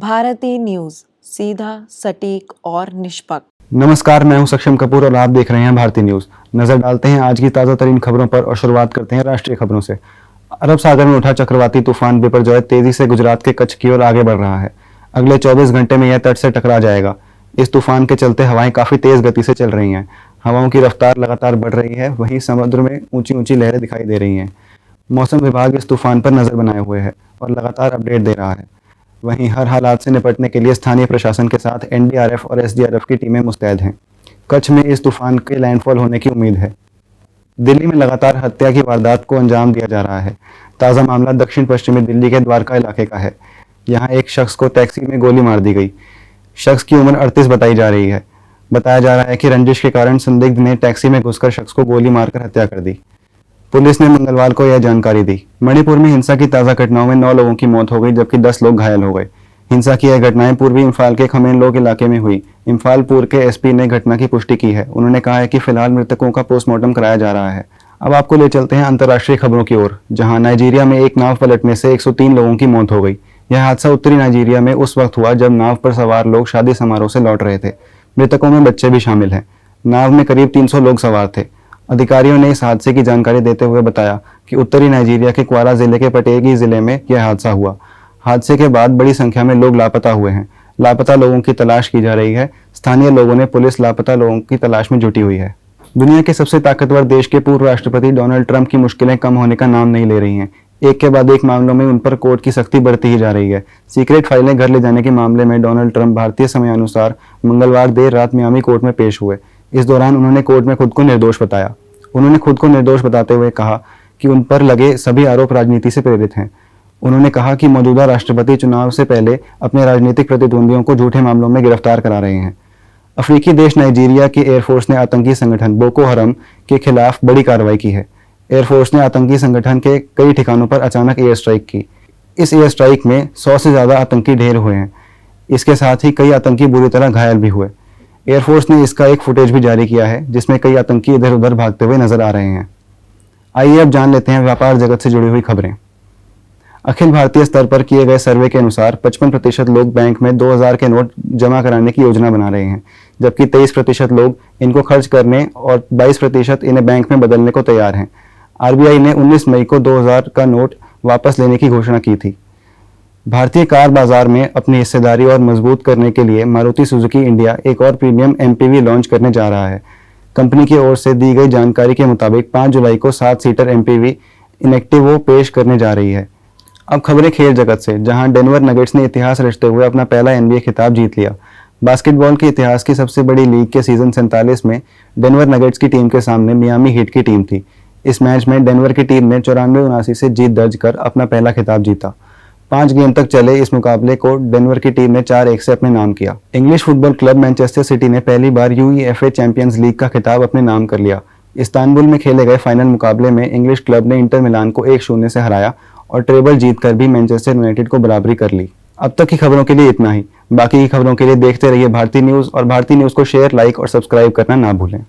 भारतीय न्यूज, सीधा, सटीक और निष्पक्ष। नमस्कार, मैं हूं सक्षम कपूर और आप देख रहे हैं भारतीय न्यूज। नजर डालते हैं आज की ताज़ा तरीन खबरों पर और शुरुआत करते हैं राष्ट्रीय खबरों से। अरब सागर में उठा चक्रवाती तूफान बिपरजॉय तेजी से गुजरात के कच्छ की ओर आगे बढ़ रहा है। अगले 24 घंटे में यह तट से टकरा जाएगा। इस तूफान के चलते हवाएं काफी तेज गति से चल रही हैं। हवाओं की रफ्तार लगातार बढ़ रही है, वहीं समुद्र में ऊंची ऊंची लहरें दिखाई दे रही हैं। मौसम विभाग इस तूफान पर नजर बनाए हुए है और लगातार अपडेट दे रहा है। वहीं हर हालात से निपटने के लिए स्थानीय प्रशासन के साथ एनडीआरएफ और एसडीआरएफ की टीमें मुस्तैद हैं। कच्छ में इस तूफान के लैंडफॉल होने की उम्मीद है। दिल्ली में लगातार हत्या की वारदात को अंजाम दिया जा रहा है। ताज़ा मामला दक्षिण पश्चिमी दिल्ली के द्वारका इलाके का है। यहाँ एक शख्स को टैक्सी में गोली मार दी गई। शख्स की उम्र 38 बताई जा रही है। बताया जा रहा है कि रंजिश के कारण संदिग्ध ने टैक्सी में घुसकर शख्स को गोली मारकर हत्या कर दी। पुलिस ने मंगलवार को यह जानकारी दी। मणिपुर में हिंसा की ताज़ा घटनाओं में 9 लोगों की मौत हो गई, जबकि 10 लोग घायल हो गए। हिंसा की यह घटनाएं पूर्वी इम्फाल के खमेनलोक इलाके में हुई। इम्फाल पूर्व के एसपी ने घटना की पुष्टि की है। उन्होंने कहा है कि फिलहाल मृतकों का पोस्टमार्टम कराया जा रहा है। अब आपको ले चलते हैं अंतर्राष्ट्रीय खबरों की ओर, जहां नाइजीरिया में एक नाव पलटने से 103 लोगों की मौत हो गई। यह हादसा उत्तरी नाइजीरिया में उस वक्त हुआ जब नाव पर सवार लोग शादी समारोह से लौट रहे थे। मृतकों में बच्चे भी शामिल हैं। नाव में करीब 300 लोग सवार थे। अधिकारियों ने इस हादसे की जानकारी देते हुए बताया कि उत्तरी नाइजीरिया के क्वारा जिले के पटेगी जिले में यह हादसा हुआ। हादसे के बाद बड़ी संख्या में लोग लापता हुए हैं। लापता लोगों की तलाश की जा रही है। स्थानीय लोगों ने पुलिस लापता लोगों की तलाश में जुटी हुई है। दुनिया के सबसे ताकतवर देश के पूर्व राष्ट्रपति डोनाल्ड ट्रंप की मुश्किलें कम होने का नाम नहीं ले रही हैं। एक के बाद एक मामलों में उन पर कोर्ट की सख्ती बढ़ती ही जा रही है। सीक्रेट फाइलें घर ले जाने के मामले में डोनाल्ड ट्रंप भारतीय समयानुसार मंगलवार देर रात मियामी कोर्ट में पेश हुए। इस दौरान उन्होंने कोर्ट में खुद को निर्दोष बताया। उन्होंने खुद को निर्दोष बताते हुए कहा कि उन पर लगे सभी आरोप राजनीति से प्रेरित हैं। उन्होंने कहा कि मौजूदा राष्ट्रपति चुनाव से पहले अपने राजनीतिक प्रतिद्वंदियों को झूठे मामलों में गिरफ्तार करा रहे हैं। अफ्रीकी देश नाइजीरिया की एयरफोर्स ने आतंकी संगठन बोको हरम के खिलाफ बड़ी कार्रवाई की है। एयरफोर्स ने आतंकी संगठन के कई ठिकानों पर अचानक एयर स्ट्राइक की। इस एयर स्ट्राइक में 100 से ज्यादा आतंकी ढेर हुए हैं। इसके साथ ही कई आतंकी बुरी तरह घायल भी हुए। एयरफोर्स ने इसका एक फुटेज भी जारी किया है, जिसमें कई आतंकी इधर उधर भागते हुए नजर आ रहे हैं। आइए अब जान लेते हैं व्यापार जगत से जुड़ी हुई खबरें। अखिल भारतीय स्तर पर किए गए सर्वे के अनुसार 55% लोग बैंक में 2000 के नोट जमा कराने की योजना बना रहे हैं, जबकि 23% लोग इनको खर्च करने और 22% इन्हें बैंक में बदलने को तैयार हैं। आरबीआई ने 19 मई को 2000 का नोट वापस लेने की घोषणा की थी। भारतीय कार बाजार में अपनी हिस्सेदारी और मजबूत करने के लिए मारुति सुजुकी इंडिया एक और प्रीमियम एमपीवी लॉन्च करने जा रहा है। कंपनी की ओर से दी गई जानकारी के मुताबिक 5 जुलाई को 7 सीटर एमपीवी इनेक्टिवो पेश करने जा रही है। अब खबरें खेल जगत से, जहां डेनवर नगेट्स ने इतिहास रचते हुए अपना पहला एनबीए खिताब जीत लिया। बास्केटबॉल के इतिहास की सबसे बड़ी लीग के सीजन 47 में डेनवर नगेट्स की टीम के सामने मियामी हीट की टीम थी। इस मैच में डेनवर की टीम ने 94-79 से जीत दर्ज कर अपना पहला खिताब जीता। 5 गेम तक चले इस मुकाबले को डेनवर की टीम ने 4-1 से अपने नाम किया। English football club Manchester city ने पहली बार यूईएफए चैंपियंस लीग का खिताब अपने नाम कर लिया। इस्तांबुल में खेले गए फाइनल मुकाबले में इंग्लिश क्लब ने इंटर मिलान को 1-0 से हराया और ट्रेबल जीतकर भी मैनचेस्टर यूनाइटेड को बराबरी कर ली। अब तक की खबरों के लिए इतना ही। बाकी की खबरों के लिए देखते रहिए भारतीय न्यूज़ और भारतीय न्यूज़ को शेयर, लाइक और सब्सक्राइब करना ना भूलें।